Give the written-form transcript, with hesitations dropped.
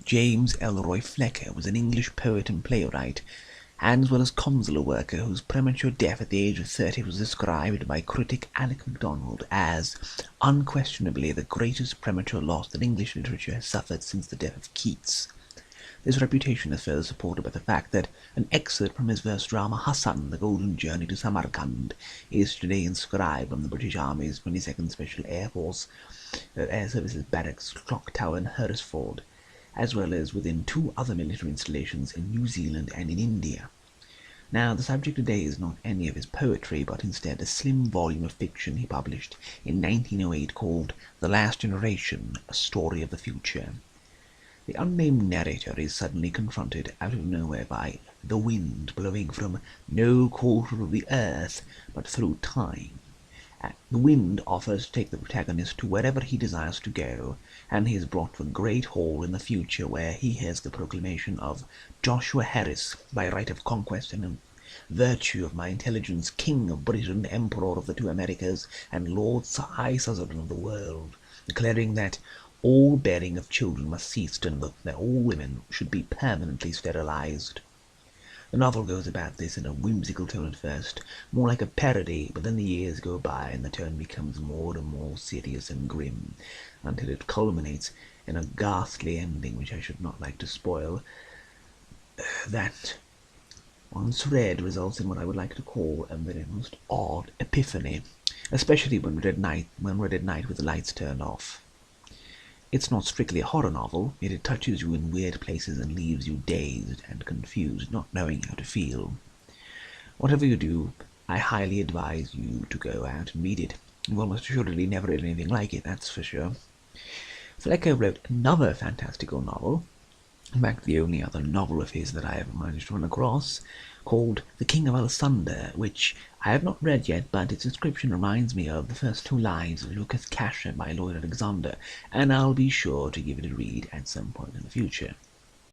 James Elroy Flecker was an English poet and playwright, and as well as consular worker whose premature death at the age of 30 was described by critic Alec MacDonald as unquestionably the greatest premature loss that English literature has suffered since the death of Keats. This reputation is further supported by the fact that an excerpt from his verse drama Hassan, The Golden Journey to Samarkand, is today inscribed on the British Army's 22nd Special Air Force Air Services Barracks Clock Tower in Hereford, as well as within two other military installations in New Zealand and in India. Now, the subject today is not any of his poetry, but instead a slim volume of fiction he published in 1908 called The Last Generation, A Story of the Future. The unnamed narrator is suddenly confronted out of nowhere by the wind blowing from no quarter of the earth, but through time. The wind offers to take the protagonist to wherever he desires to go, and he is brought to a great hall in the future where he hears the proclamation of Joshua Harris, by right of conquest and in virtue of my intelligence, King of Britain, Emperor of the two Americas, and Lord High Suzerain of the world, declaring that all bearing of children must cease and that all women should be permanently sterilized. The novel goes about this in a whimsical tone at first, more like a parody, but then the years go by and the tone becomes more and more serious and grim, until it culminates in a ghastly ending which I should not like to spoil, that, once read, results in what I would like to call a very most odd epiphany, especially when read at night with the lights turned off. It's not strictly a horror novel, yet it touches you in weird places and leaves you dazed and confused, not knowing how to feel. Whatever you do, I highly advise you to go out and read it. You've almost assuredly never read anything like it, that's for sure. Flecker wrote another fantastical novel, in fact the only other novel of his that I have managed to run across, called The King of Alsander, which I have not read yet, but its description reminds me of The First Two Lives of Lucas Casher by Lloyd Alexander, and I'll be sure to give it a read at some point in the future.